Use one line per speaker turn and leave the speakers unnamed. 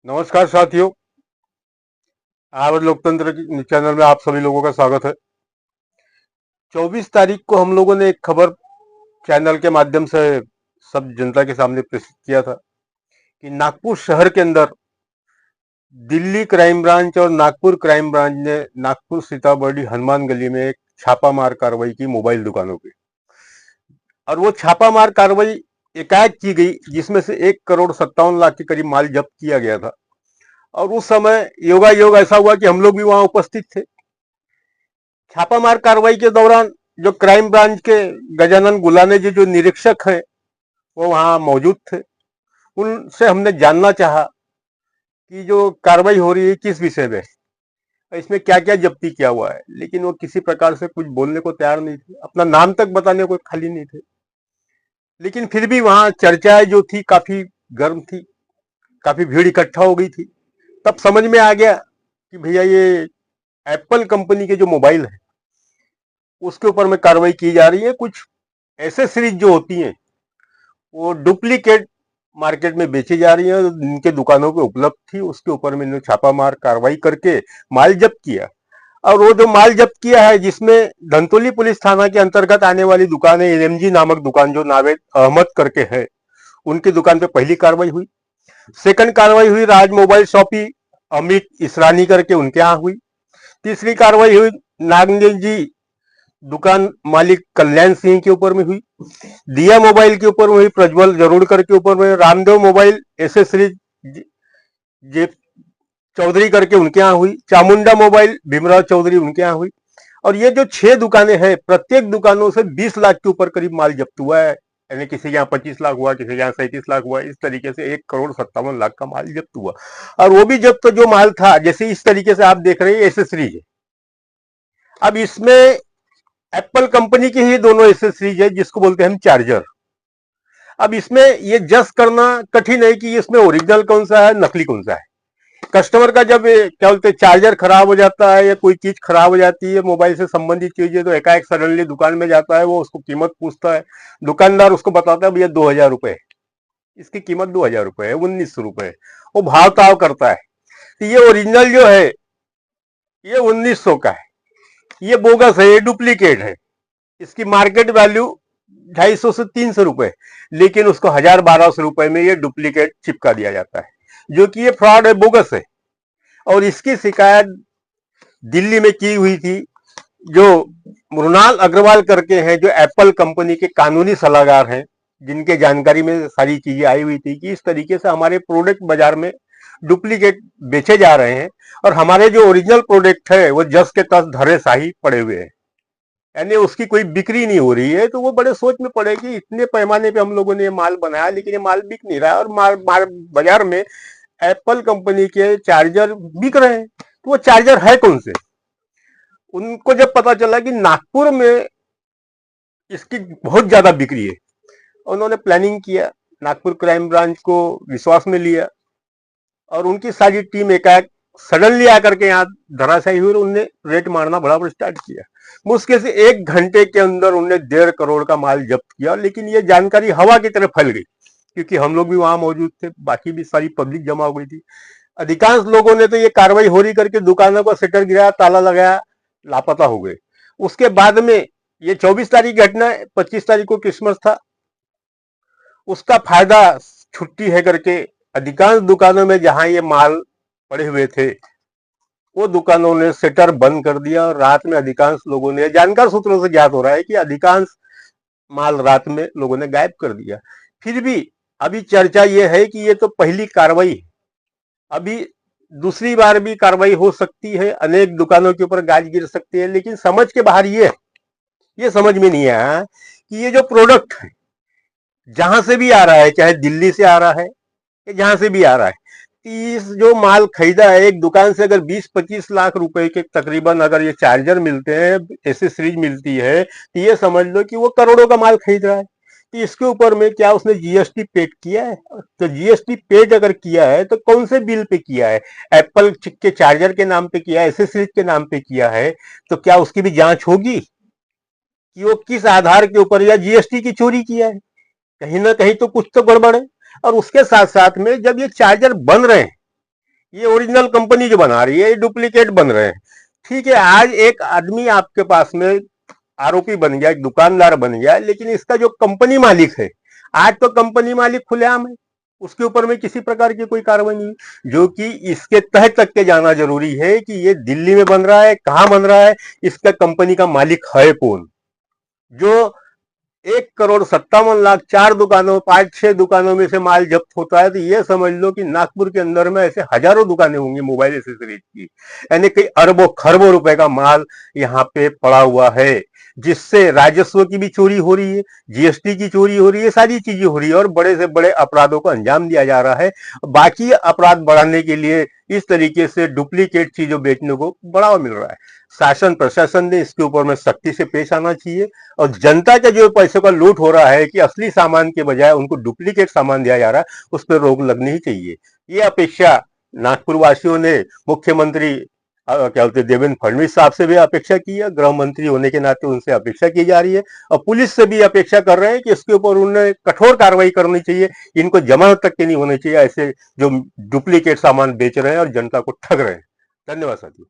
नमस्कार साथियों। आवाज लोकतंत्र चैनल में आप सभी लोगों का स्वागत है। 24 तारीख को हम लोगों ने एक खबर चैनल के माध्यम से सब जनता के सामने प्रस्तुत किया था कि नागपुर शहर के अंदर दिल्ली क्राइम ब्रांच और नागपुर क्राइम ब्रांच ने नागपुर सीताबर्डी हनुमान गली में एक छापामार कार्रवाई की मोबाइल दुकानों पे। और वो छापामार कार्रवाई एकाएक की गई, जिसमें से 1 करोड़ 57 लाख के करीब माल जब्त किया गया था। और उस समय योगा योग ऐसा हुआ कि हम लोग भी वहां उपस्थित थे। छापामार कार्रवाई के दौरान जो क्राइम ब्रांच के गजानन गुलाने जी जो निरीक्षक हैं वो वहां मौजूद थे। उनसे हमने जानना चाहा कि जो कार्रवाई हो रही है किस विषय में, इसमें क्या क्या जब्ती किया हुआ है, लेकिन वो किसी प्रकार से कुछ बोलने को तैयार नहीं थे, अपना नाम तक बताने को खाली नहीं थे। लेकिन फिर भी वहां चर्चाएं जो थी काफी गर्म थी, काफी भीड़ इकट्ठा हो गई थी। तब समझ में आ गया कि भैया ये एप्पल कंपनी के जो मोबाइल है उसके ऊपर में कार्रवाई की जा रही है। कुछ ऐसे सीरीज जो होती हैं वो डुप्लीकेट मार्केट में बेची जा रही है, जिनके दुकानों पे उपलब्ध थी, उसके ऊपर में इन्होंने छापामार कार्रवाई करके माल जब्त किया। और वो जो माल जब्त किया है, जिसमें धनतोली पुलिस थाना के अंतर्गत आने वाली दुकान है एलएमजी नामक दुकान, जो नावेद अहमद करके है, उनकी दुकान पे पहली कार्रवाई हुई। सेकंड कार्रवाई हुई राज मोबाइल शॉपी अमित इसरानी करके, उनके यहाँ हुई। तीसरी कार्रवाई हुई नागनेल जी दुकान मालिक कल्याण सिंह के ऊपर में हुई। दिया मोबाइल के ऊपर में हुई प्रज्वल जरूरकर के ऊपर में। रामदेव मोबाइल एसेसरीज जे चौधरी करके, उनके यहाँ हुई। चामुंडा मोबाइल भीमराव चौधरी, उनके यहाँ हुई। और ये जो 6 दुकानें हैं, प्रत्येक दुकानों से 20 लाख के ऊपर करीब माल जब्त हुआ है। यानी किसी के यहाँ 25 लाख हुआ, किसी के यहाँ 37 लाख हुआ। इस तरीके से 1 करोड़ 57 लाख का माल जब्त हुआ। और वो भी जब्त जो माल था, जैसे इस तरीके से आप देख रहे हैं एसेसरीज है। अब इसमें एप्पल कंपनी की ही दोनों एसेसरीज है, जिसको बोलते हैं हम चार्जर। अब इसमें ये जज करना कठिन है कि इसमें ओरिजिनल कौन सा है, नकली कौन सा है। कस्टमर का जब क्या बोलते हैं चार्जर खराब हो जाता है या कोई चीज खराब हो जाती है, मोबाइल से संबंधित चीज है, तो एकाएक सडनली दुकान में जाता है, वो उसको कीमत पूछता है। दुकानदार उसको बताता है भैया 2000 रुपए, इसकी कीमत 2000 रुपए है, 1900 रुपए है। वो भाव ताव करता है। तो ये ओरिजिनल जो है ये 1900 का है, ये बोगस है, ये डुप्लीकेट है। इसकी मार्केट वैल्यू 250 से 300 रुपए, लेकिन उसको 1000 1200 रुपए में ये डुप्लीकेट चिपका दिया जाता है, जो कि ये फ्रॉड है, बोगस है। और इसकी शिकायत दिल्ली में की हुई थी। जो मृणाल अग्रवाल करके हैं, जो एप्पल कंपनी के कानूनी सलाहकार हैं, जिनके जानकारी में सारी चीजें आई हुई थी कि इस तरीके से हमारे प्रोडक्ट बाजार में डुप्लीकेट बेचे जा रहे हैं और हमारे जो ओरिजिनल प्रोडक्ट है वो जस के तस धरे शाही पड़े हुए हैं, यानी उसकी कोई बिक्री नहीं हो रही है। तो वो बड़े सोच में पड़े कि इतने पैमाने पे हम लोगों ने ये माल बनाया, लेकिन ये माल बिक नहीं रहा है, और बाजार में एप्पल कंपनी के चार्जर बिक रहे हैं। तो वो चार्जर है कौन से? उनको जब पता चला कि नागपुर में इसकी बहुत ज्यादा बिक्री है, उन्होंने प्लानिंग किया, नागपुर क्राइम ब्रांच को विश्वास में लिया और उनकी सारी टीम एकाएक सडनली आकर के यहाँ धराशायी हुई और उनने रेट मारना बड़ा स्टार्ट किया। मुश्किल से 1 घंटे के अंदर उनने 1.5 करोड़ का माल जब्त किया। लेकिन ये जानकारी हवा की तरह फैल गई, क्योंकि हम लोग भी वहां मौजूद थे, बाकी भी सारी पब्लिक जमा हो गई थी। अधिकांश लोगों ने तो ये कार्रवाई हो रही करके दुकानों का शटर गिराया, ताला लगाया, लापता हो गए। उसके बाद में ये 24 तारीख की घटना है, 25 तारीख को क्रिसमस था, उसका फायदा छुट्टी है करके अधिकांश दुकानों में जहां ये माल पड़े हुए थे वो दुकानों ने शटर बंद कर दिया। और रात में अधिकांश लोगों ने, जानकार सूत्रों से ज्ञात हो रहा है कि अधिकांश माल रात में लोगों ने गायब कर दिया। फिर भी अभी चर्चा ये है कि ये तो पहली कार्रवाई है, अभी दूसरी बार भी कार्रवाई हो सकती है, अनेक दुकानों के ऊपर गाज गिर सकती है। लेकिन समझ के बाहर ये समझ में नहीं आया कि ये जो प्रोडक्ट है जहां से भी आ रहा है, चाहे दिल्ली से आ रहा है या जहां से भी आ रहा है, इस जो माल खरीदा है एक दुकान से, अगर 20-25 लाख रुपए के तकरीबन अगर ये चार्जर मिलते हैं, एसेसरीज मिलती है, तो ये समझ लो कि वो करोड़ों का माल खरीद रहा है। तो इसके ऊपर में क्या उसने जीएसटी पेड किया है? तो जीएसटी पेड अगर किया है तो कौन से बिल पे किया है? एप्पल के चार्जर के नाम पे किया है, एसेसरीज के नाम पे किया है? तो क्या उसकी भी जांच होगी कि वो किस आधार के ऊपर, या जीएसटी की चोरी किया है? कहीं ना कहीं तो कुछ तो गड़बड़ है। और उसके साथ साथ में जब ये चार्जर बन रहे हैं ये ओरिजिनल कंपनी जो बना रही है, ये डुप्लीकेट बन रहे हैं। ठीक है, आज एक आदमी आपके पास में आरोपी बन गया, एक दुकानदार बन गया, लेकिन इसका जो कंपनी मालिक है, आज तो कंपनी मालिक खुलेआम है, उसके ऊपर में किसी प्रकार की कोई कार्रवाई नहीं हुई। जो कि इसके तह तक के जाना जरूरी है कि ये दिल्ली में बन रहा है, कहां बन रहा है, इसका कंपनी का मालिक है कौन। जो 1,57,00,000 4 दुकानों 5-6 दुकानों में से माल जब्त होता है, तो ये समझ लो कि नागपुर के अंदर में ऐसे हजारों दुकानें होंगी मोबाइल एसेसरीज की, यानी कई अरबों खरबों रुपए का माल यहाँ पे पड़ा हुआ है, जिससे राजस्व की भी चोरी हो रही है, जीएसटी की चोरी हो रही है, सारी चीजें हो रही है और बड़े से बड़े अपराधों को अंजाम दिया जा रहा है। बाकी अपराध बढ़ाने के लिए इस तरीके से डुप्लीकेट चीजों बेचने को बढ़ावा मिल रहा है। शासन प्रशासन ने इसके ऊपर में सख्ती से पेश आना चाहिए और जनता के जो पैसों का लूट हो रहा है कि असली सामान के बजाय उनको डुप्लीकेट सामान दिया जा रहा है, उस पर रोक लगनी ही चाहिए। ये अपेक्षा नागपुर वासियों ने मुख्यमंत्री क्या बोलते देवेंद्र फडणवीस साहब से भी अपेक्षा की है, गृह मंत्री होने के नाते उनसे अपेक्षा की जा रही है और पुलिस से भी अपेक्षा कर रहे हैं कि इसके ऊपर उन्हें कठोर कार्रवाई करनी चाहिए। इनको जमानत तक के नहीं होने चाहिए, ऐसे जो डुप्लीकेट सामान बेच रहे हैं और जनता को ठग रहे हैं। धन्यवाद साथियों।